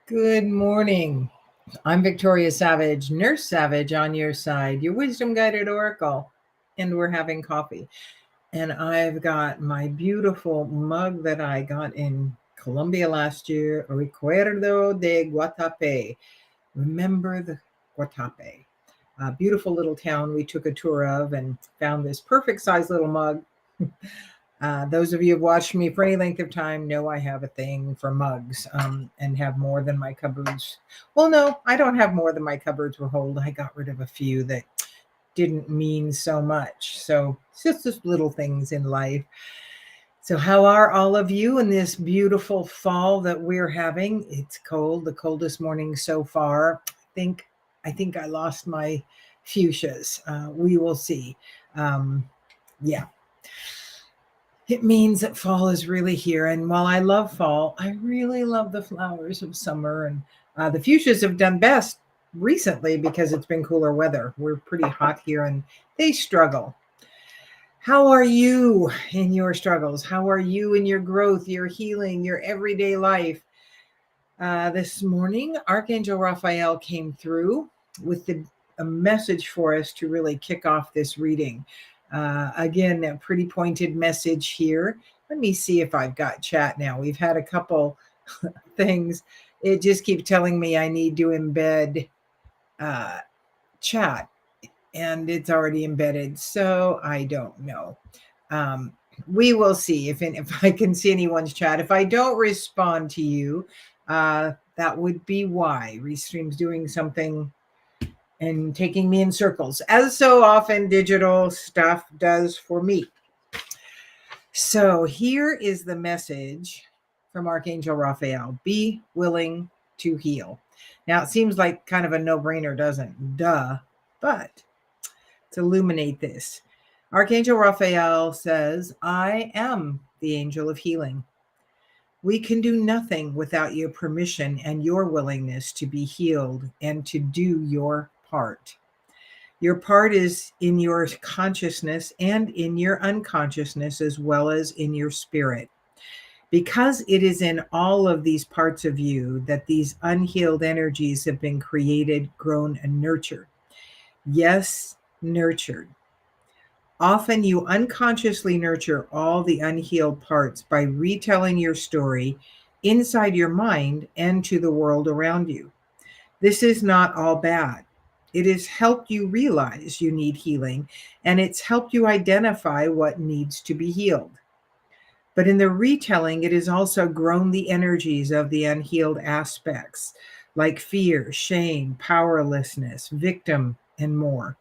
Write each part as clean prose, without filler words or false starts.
Good morning. I'm Victoria Savage, Nurse Savage on your side, your wisdom guided oracle, and we're having coffee. And I've got my beautiful mug that I got in Colombia last year, Recuerdo de Guatape. Remember the Guatape, a beautiful little town we took a tour of and found this perfect size little mug. Those of you who've watched me for any length of time know I have a thing for mugs and have more than my cupboards. Well, no, I don't have more than my cupboards will hold. I got rid of a few that didn't mean so much. So it's just little things in life. So how are all of you in this beautiful fall that we're having? It's cold, the coldest morning so far. I think I lost my fuchsias. We will see. Yeah, it means that fall is really here. And while I love fall, I really love the flowers of summer. And the fuchsias have done best recently because it's been cooler weather. We're pretty hot here and they struggle. How are you in your struggles? How are you in your growth, your healing, your everyday life? This morning, Archangel Raphael came through with a message for us to really kick off this reading. Again, a pretty pointed message here. Let me see if I've got chat now. We've had a couple things. It just keeps telling me I need to embed chat, and it's already embedded, so I don't know. We will see if I can see anyone's chat. If I don't respond to you, that would be why Restream's doing something and taking me in circles, as so often digital stuff does for me. So here is the message from Archangel Raphael: be willing to heal. Now, it seems like kind of a no-brainer, doesn't? Duh. But to illuminate this, Archangel Raphael says, I am the angel of healing. We can do nothing without your permission and your willingness to be healed and to do your part. Your part is in your consciousness and in your unconsciousness, as well as in your spirit. Because it is in all of these parts of you that these unhealed energies have been created, grown, and nurtured. Yes, nurtured. Often you unconsciously nurture all the unhealed parts by retelling your story inside your mind and to the world around you. This is not all bad. It has helped you realize you need healing, and it's helped you identify what needs to be healed. But in the retelling, it has also grown the energies of the unhealed aspects, like fear, shame, powerlessness, victim, and more.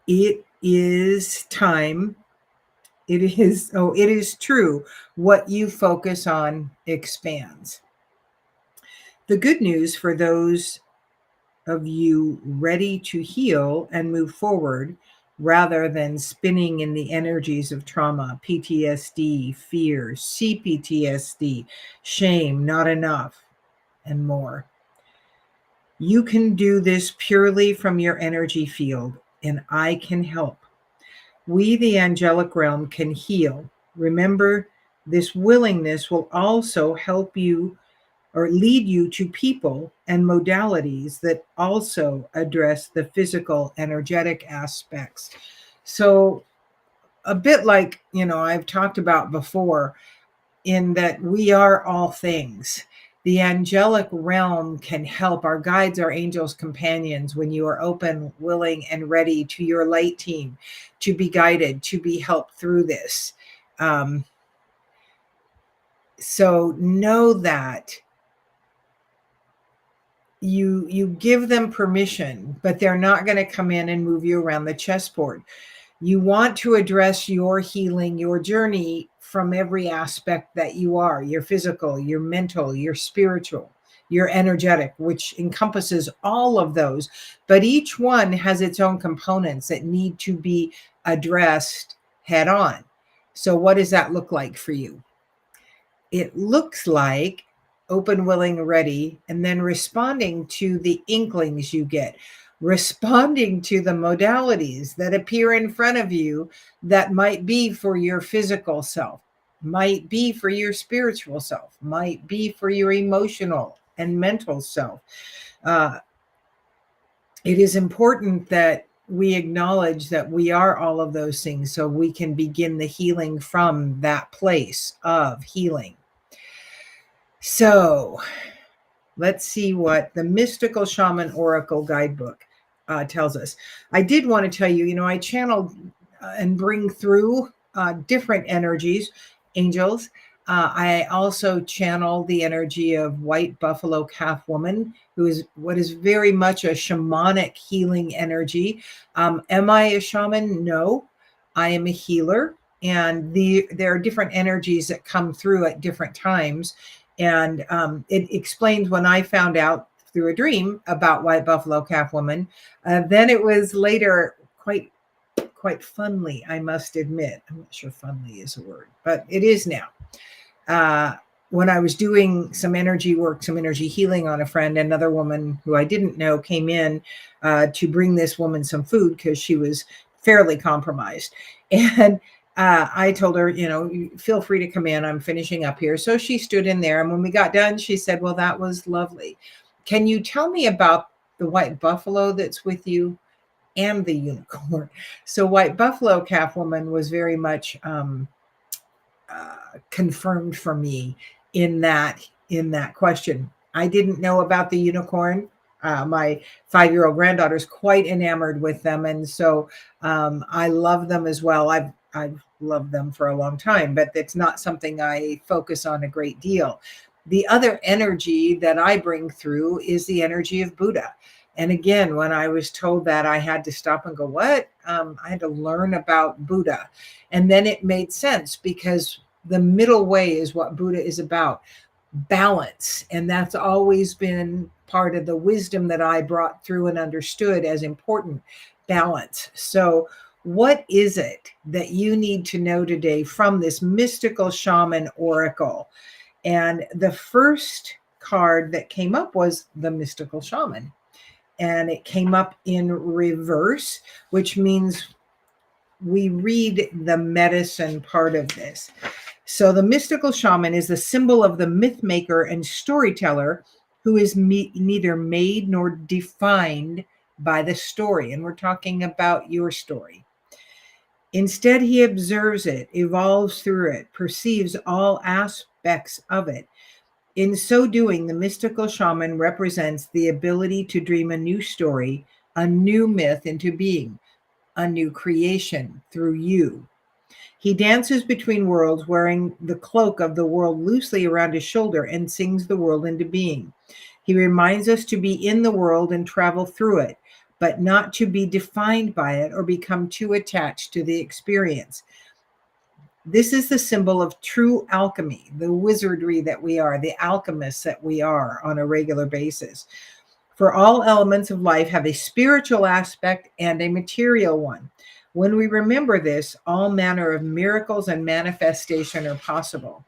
It is time. It is true. What you focus on expands. The good news for those of you ready to heal and move forward rather than spinning in the energies of trauma, PTSD, fear, CPTSD, shame, not enough, and more. You can do this purely from your energy field, and I can help. We, the angelic realm, can heal. Remember, this willingness will also help you or lead you to people and modalities that also address the physical, energetic aspects. So, a bit like, I've talked about before, in that we are all things. The angelic realm can help our guides, our angels, companions, when you are open, willing, and ready to your light team to be guided, to be helped through this. So know that you give them permission, but they're not going to come in and move you around the chessboard. You want to address your healing, your journey from every aspect that you are, your physical, your mental, your spiritual, your energetic, which encompasses all of those. But each one has its own components that need to be addressed head on. So what does that look like for you? It looks like open, willing, ready, and then responding to the inklings you get, responding to the modalities that appear in front of you that might be for your physical self. might be for your spiritual self, might be for your emotional and mental self. Uh, it is important that we acknowledge that we are all of those things so we can begin the healing from that place of healing. So let's see what the Mystical Shaman Oracle Guidebook tells us. I did want to tell you, I channel and bring through different energies, angels. I also channel the energy of White Buffalo Calf Woman, who is what is very much a shamanic healing energy. Am I a shaman? No, I am a healer. And there are different energies that come through at different times. And it explains when I found out through a dream about White Buffalo Calf Woman. Then it was later quite funly, I must admit. I'm not sure funly is a word, but it is now. When I was doing some energy work, some energy healing on a friend, another woman who I didn't know came in to bring this woman some food because she was fairly compromised. And I told her, feel free to come in. I'm finishing up here. So she stood in there. And when we got done, she said, well, that was lovely. Can you tell me about the white buffalo that's with you and the unicorn? So White Buffalo Calf Woman was very much confirmed for me in that question. I didn't know about the unicorn. My 5-year-old granddaughter is quite enamored with them, and so I love them as well. I've loved them for a long time, but it's not something I focus on a great deal. The other energy that I bring through is the energy of Buddha. And again, when I was told that, I had to stop and go, what? I had to learn about Buddha. And then it made sense because the middle way is what Buddha is about, balance. And that's always been part of the wisdom that I brought through and understood as important, balance. So what is it that you need to know today from this Mystical Shaman Oracle? And the first card that came up was the Mystical Shaman. And it came up in reverse, which means we read the medicine part of this. So the Mystical Shaman is the symbol of the myth maker and storyteller who is neither made nor defined by the story. And we're talking about your story. Instead, he observes it, evolves through it, perceives all aspects of it. In so doing, the Mystical Shaman represents the ability to dream a new story, a new myth into being, a new creation through you. He dances between worlds, wearing the cloak of the world loosely around his shoulder, and sings the world into being. He reminds us to be in the world and travel through it, but not to be defined by it or become too attached to the experience. This is the symbol of true alchemy, the wizardry that we are, the alchemists that we are on a regular basis. For all elements of life have a spiritual aspect and a material one. When we remember this, all manner of miracles and manifestation are possible.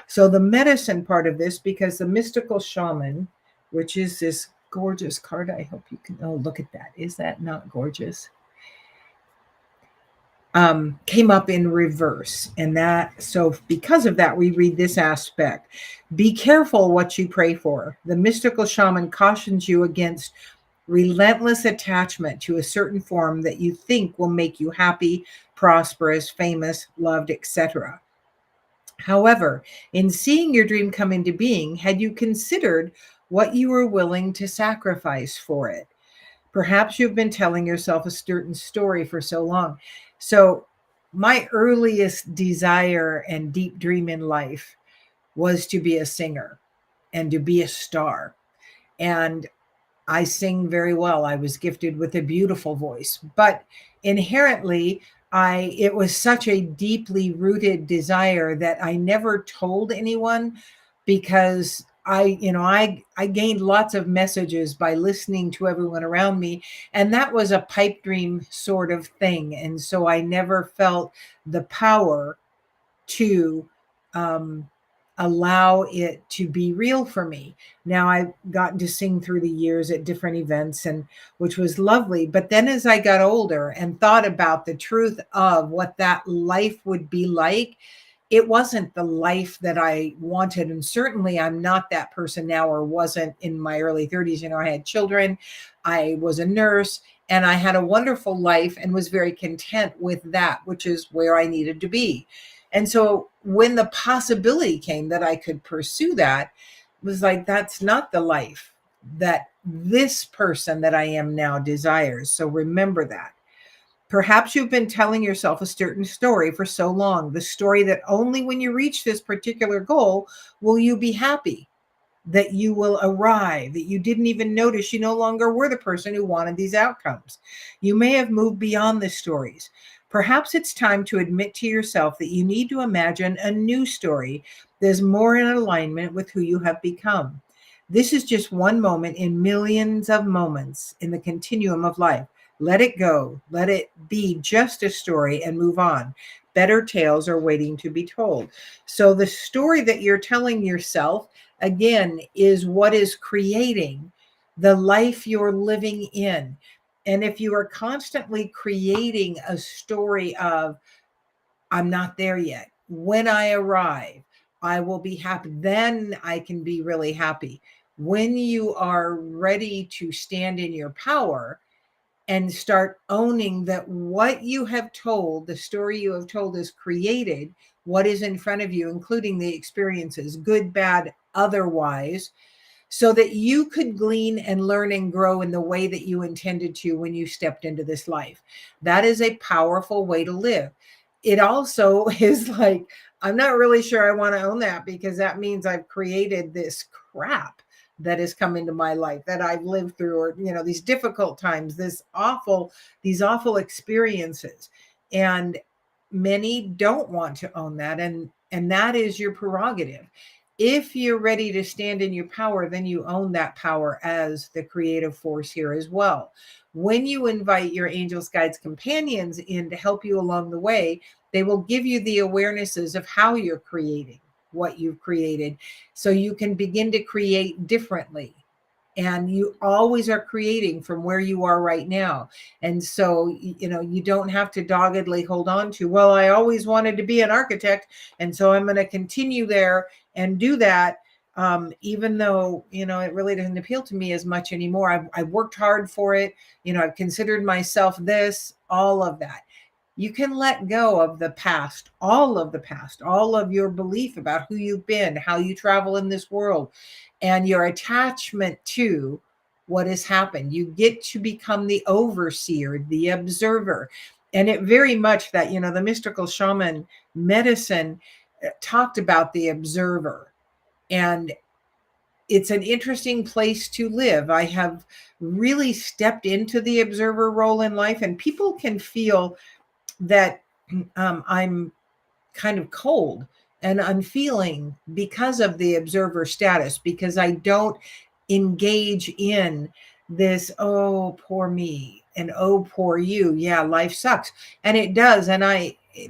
So the medicine part of this, because the Mystical Shaman, which is this gorgeous card, I hope you can, look at that. Is that not gorgeous? Came up in reverse. And so because of that, we read this aspect. Be careful what you pray for. The Mystical Shaman cautions you against relentless attachment to a certain form that you think will make you happy, prosperous, famous, loved, etc. However, in seeing your dream come into being, had you considered what you were willing to sacrifice for it? Perhaps you've been telling yourself a certain story for so long. So my earliest desire and deep dream in life was to be a singer and to be a star. And I sing very well. I was gifted with a beautiful voice, but inherently, it was such a deeply rooted desire that I never told anyone because I gained lots of messages by listening to everyone around me, and that was a pipe dream sort of thing. And so I never felt the power to allow it to be real for me. Now I've gotten to sing through the years at different events, and which was lovely. But then as I got older and thought about the truth of what that life would be like, it wasn't the life that I wanted. And certainly I'm not that person now, or wasn't in my early 30s. You know, I had children, I was a nurse, and I had a wonderful life and was very content with that, which is where I needed to be. And so when the possibility came that I could pursue that, it was like, that's not the life that this person that I am now desires. So remember that. Perhaps you've been telling yourself a certain story for so long, the story that only when you reach this particular goal will you be happy, that you will arrive, that you didn't even notice you no longer were the person who wanted these outcomes. You may have moved beyond the stories. Perhaps it's time to admit to yourself that you need to imagine a new story that's more in alignment with who you have become. This is just one moment in millions of moments in the continuum of life. Let it go. Let it be just a story and move on. Better tales are waiting to be told. So the story that you're telling yourself, again, is what is creating the life you're living in. And if you are constantly creating a story of, I'm not there yet, when I arrive, I will be happy, then I can be really happy. When you are ready to stand in your power and start owning that what you have told, the story you have told, has created what is in front of you, including the experiences, good, bad, otherwise, so that you could glean and learn and grow in the way that you intended to when you stepped into this life. That is a powerful way to live. It also is like, I'm not really sure I want to own that, because that means I've created this crap that has come into my life that I've lived through, or, you know, these difficult times, these awful experiences. And many don't want to own that. And that is your prerogative. If you're ready to stand in your power, then you own that power as the creative force here as well. When you invite your angels, guides, companions in to help you along the way, they will give you the awarenesses of how you're creating what you've created, so you can begin to create differently. And you always are creating from where you are right now. And so, you know, you don't have to doggedly hold on to, well, I always wanted to be an architect, and so I'm going to continue there and do that. Even though, you know, it really doesn't appeal to me as much anymore. I've worked hard for it. You know, I've considered myself this, all of that. You can let go of the past, all of the past, all of your belief about who you've been, how you travel in this world, and your attachment to what has happened. You get to become the overseer, the observer. And it very much that, you know, the mystical shaman medicine talked about the observer. And it's an interesting place to live. I have really stepped into the observer role in life, and people can feel that I'm kind of cold and unfeeling because of the observer status, because I don't engage in this, oh, poor me, and oh, poor you. Yeah, life sucks. And it does. And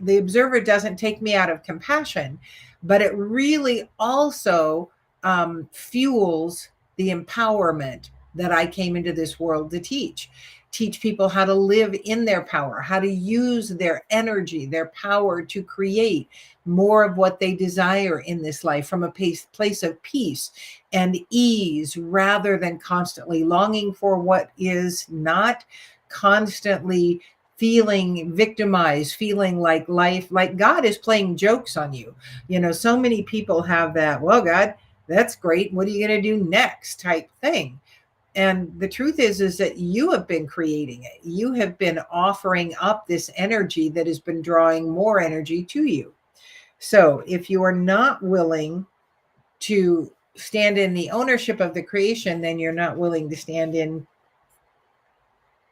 the observer doesn't take me out of compassion, but it really also fuels the empowerment that I came into this world to teach people how to live in their power, how to use their energy, their power to create more of what they desire in this life from a place of peace and ease, rather than constantly longing for what is not, constantly feeling victimized, feeling like life, like God is playing jokes on you. You know, so many people have that, well, God, that's great, what are you going to do next type thing. And the truth is that you have been creating it. You have been offering up this energy that has been drawing more energy to you. So if you are not willing to stand in the ownership of the creation, then you're not willing to stand in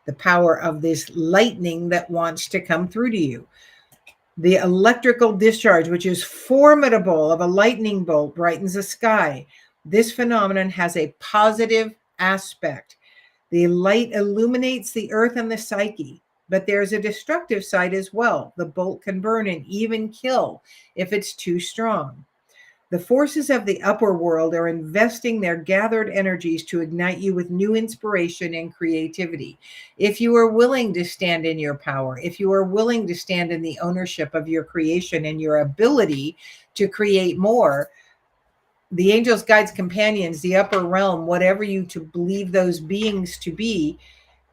the power of this lightning that wants to come through to you. The electrical discharge, which is formidable, of a lightning bolt brightens the sky. This phenomenon has a positive aspect. The light illuminates the earth and the psyche, but there's a destructive side as well. The bolt can burn and even kill if it's too strong. The forces of the upper world are investing their gathered energies to ignite you with new inspiration and creativity. If you are willing to stand in your power, if you are willing to stand in the ownership of your creation and your ability to create more, the angels, guides, companions, the upper realm, whatever you to believe those beings to be,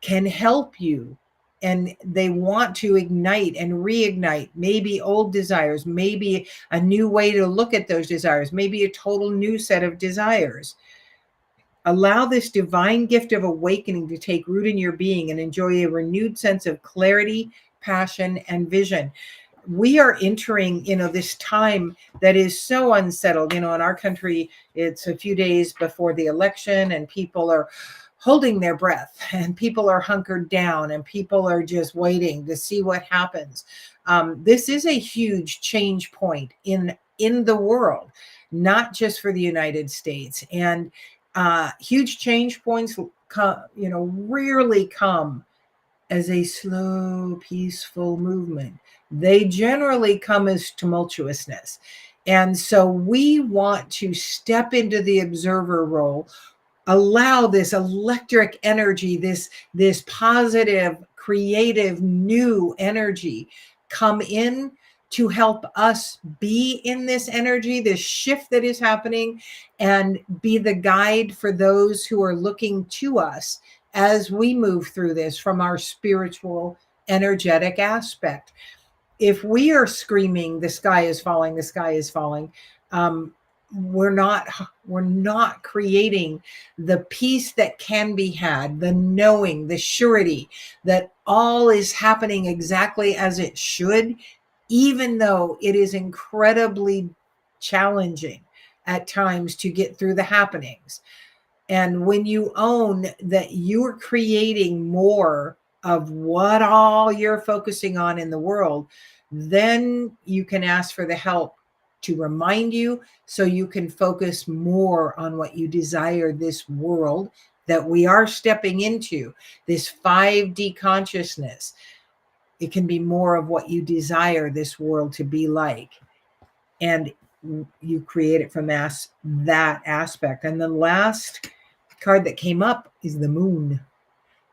can help you. And they want to ignite and reignite maybe old desires, maybe a new way to look at those desires, maybe a total new set of desires. Allow this divine gift of awakening to take root in your being and enjoy a renewed sense of clarity, passion, and vision. We are entering, this time that is so unsettled. In our country, it's a few days before the election, and people are holding their breath, and people are hunkered down, and people are just waiting to see what happens. This is a huge change point in the world, not just for the United States. And huge change points, rarely come as a slow, peaceful movement. They generally come as tumultuousness. And so we want to step into the observer role, allow this electric energy, this positive, creative, new energy come in to help us be in this energy, this shift that is happening, and be the guide for those who are looking to us as we move through this from our spiritual, energetic aspect. If we are screaming, the sky is falling, the sky is falling, we're not creating the peace that can be had, the knowing, the surety that all is happening exactly as it should, even though it is incredibly challenging at times to get through the happenings. And when you own that you're creating more of what all you're focusing on in the world, then you can ask for the help to remind you, so you can focus more on what you desire this world that we are stepping into, this 5D consciousness. It can be more of what you desire this world to be like. And you create it from that aspect. And the last card that came up is the moon.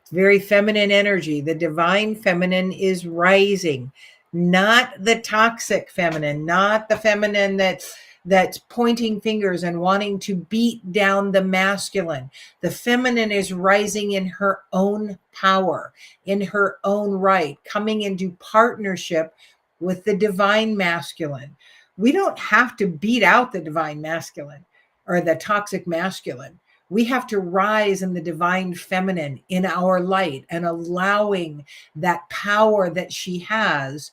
It's very feminine energy. The divine feminine is rising, not the toxic feminine, not the feminine that's pointing fingers and wanting to beat down the masculine. The feminine is rising in her own power, in her own right, coming into partnership with the divine masculine. We don't have to beat out the divine masculine or the toxic masculine. We have to rise in the divine feminine, in our light, and allowing that power that she has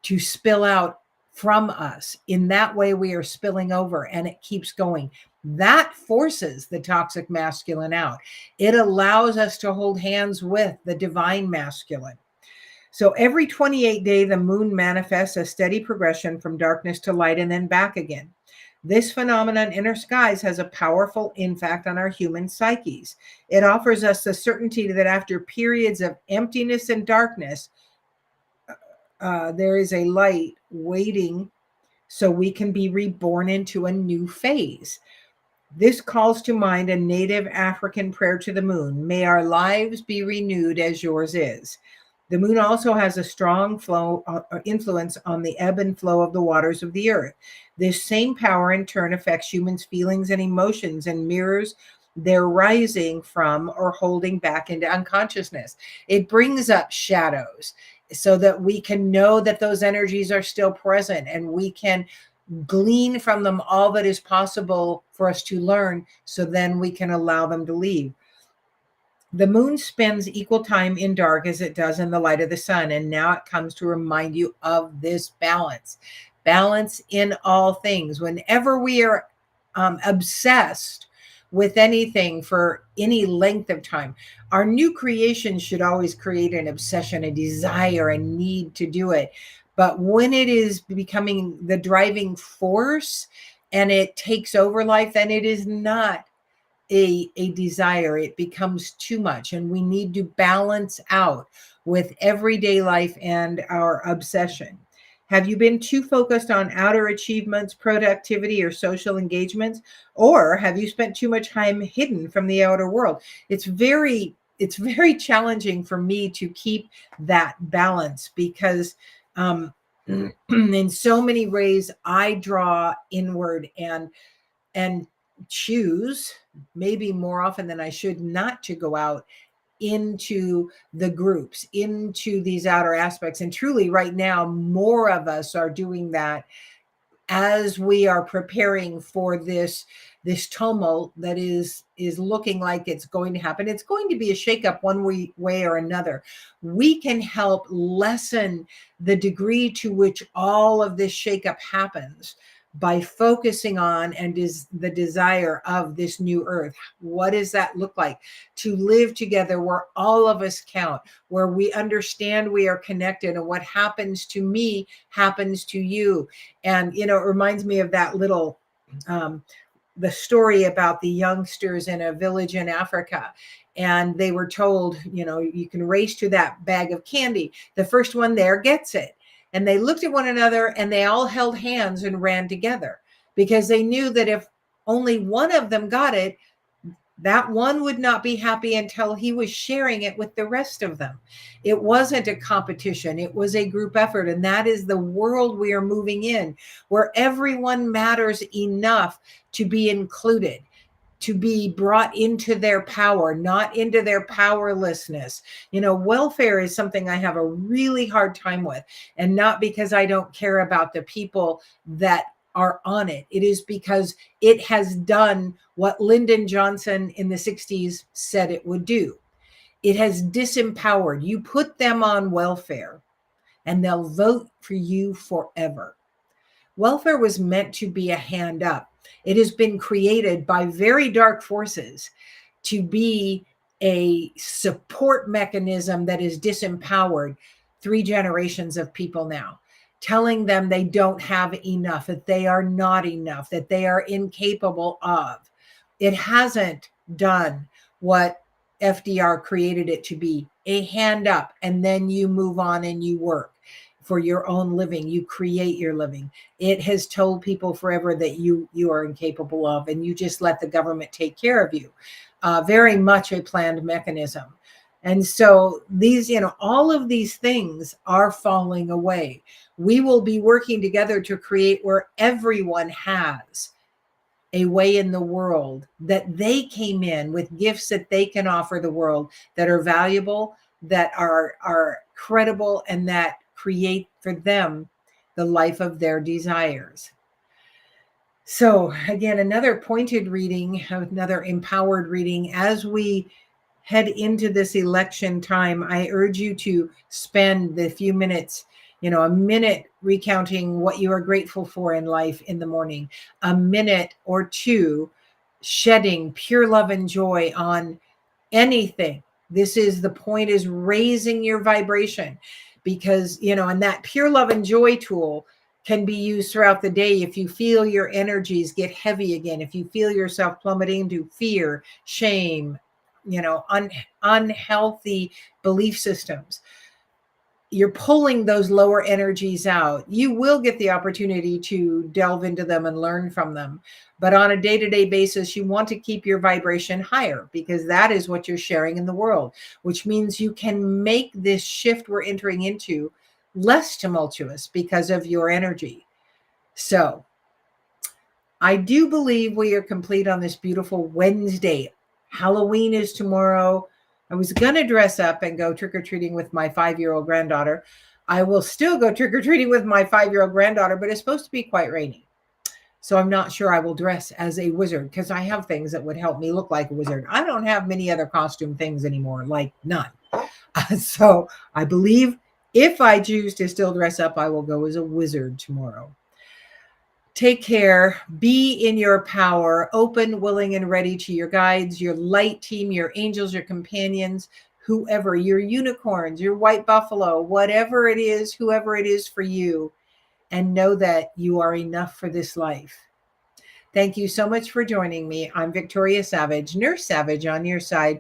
to spill out from us. In that way, we are spilling over, and it keeps going. That forces the toxic masculine out. It allows us to hold hands with the divine masculine. So every 28 day, the moon manifests a steady progression from darkness to light and then back again. This phenomenon in our skies has a powerful impact on our human psyches. It offers us the certainty that after periods of emptiness and darkness, there is a light waiting so we can be reborn into a new phase. This calls to mind a native African prayer to the moon. May our lives be renewed as yours is. The moon also has a strong influence on the ebb and flow of the waters of the earth. This same power in turn affects humans' feelings and emotions and mirrors their rising from or holding back into unconsciousness. It brings up shadows so that we can know that those energies are still present, and we can glean from them all that is possible for us to learn, so then we can allow them to leave. The moon spends equal time in dark as it does in the light of the sun. And now it comes to remind you of this balance in all things. Whenever we are obsessed with anything for any length of time, our new creation should always create an obsession, a desire, a need to do it. But when it is becoming the driving force and it takes over life, then it is not a desire. It becomes too much, and we need to balance out with everyday life and our obsession. Have you been too focused on outer achievements, productivity, or social engagements? Or have you spent too much time hidden from the outer world? It's very challenging for me to keep that balance because in so many ways I draw inward and choose, maybe more often than I should, not to go out into the groups, into these outer aspects. And truly, right now, more of us are doing that as we are preparing for this tumult that is looking like it's going to happen. It's going to be a shakeup one way or another. We can help lessen the degree to which all of this shakeup happens by focusing on and is the desire of this new earth. What does that look like? To live together where all of us count, where we understand we are connected, and what happens to me happens to you. And it reminds me of that little the story about the youngsters in a village in Africa. And they were told, you can race to that bag of candy. The first one there gets it. And they looked at one another and they all held hands and ran together because they knew that if only one of them got it, that one would not be happy until he was sharing it with the rest of them. It wasn't a competition. It was a group effort. And that is the world we are moving in, where everyone matters enough to be included, to be brought into their power, not into their powerlessness. Welfare is something I have a really hard time with, and not because I don't care about the people that are on it. It is because it has done what Lyndon Johnson in the 60s said it would do. It has disempowered. You put them on welfare and they'll vote for you forever. Welfare was meant to be a hand up. It has been created by very dark forces to be a support mechanism that is disempowered 3 generations of people now, telling them they don't have enough, that they are not enough, that they are incapable of. It hasn't done what FDR created it to be, a hand up, and then you move on and you work for your own living. You create your living. It has told people forever that you are incapable of, and you just let the government take care of you. Very much a planned mechanism. And so these, all of these things are falling away. We will be working together to create where everyone has a way in the world that they came in with gifts that they can offer the world, that are valuable, that are credible, and that create for them the life of their desires. So again, another pointed reading, another empowered reading. As we head into this election time, I urge you to spend the few minutes, a minute recounting what you are grateful for in life in the morning, a minute or two shedding pure love and joy on anything. The point is raising your vibration, because, and that pure love and joy tool can be used throughout the day. If you feel your energies get heavy again, if you feel yourself plummeting into fear, shame, unhealthy belief systems, you're pulling those lower energies out. You will get the opportunity to delve into them and learn from them. But on a day-to-day basis, you want to keep your vibration higher, because that is what you're sharing in the world, which means you can make this shift we're entering into less tumultuous because of your energy. So I do believe we are complete on this beautiful Wednesday. Halloween is tomorrow. I was going to dress up and go trick-or-treating with my 5-year-old granddaughter. I will still go trick-or-treating with my 5-year-old granddaughter, but it's supposed to be quite rainy. So I'm not sure I will dress as a wizard, because I have things that would help me look like a wizard. I don't have many other costume things anymore, like none. So I believe if I choose to still dress up, I will go as a wizard tomorrow. Take care. Be in your power, open, willing, and ready to your guides, your light team, your angels, your companions, whoever, your unicorns, your white buffalo, whatever it is, whoever it is for you, and know that you are enough for this life. Thank you so much for joining me. I'm Victoria Savage, Nurse Savage, on your side.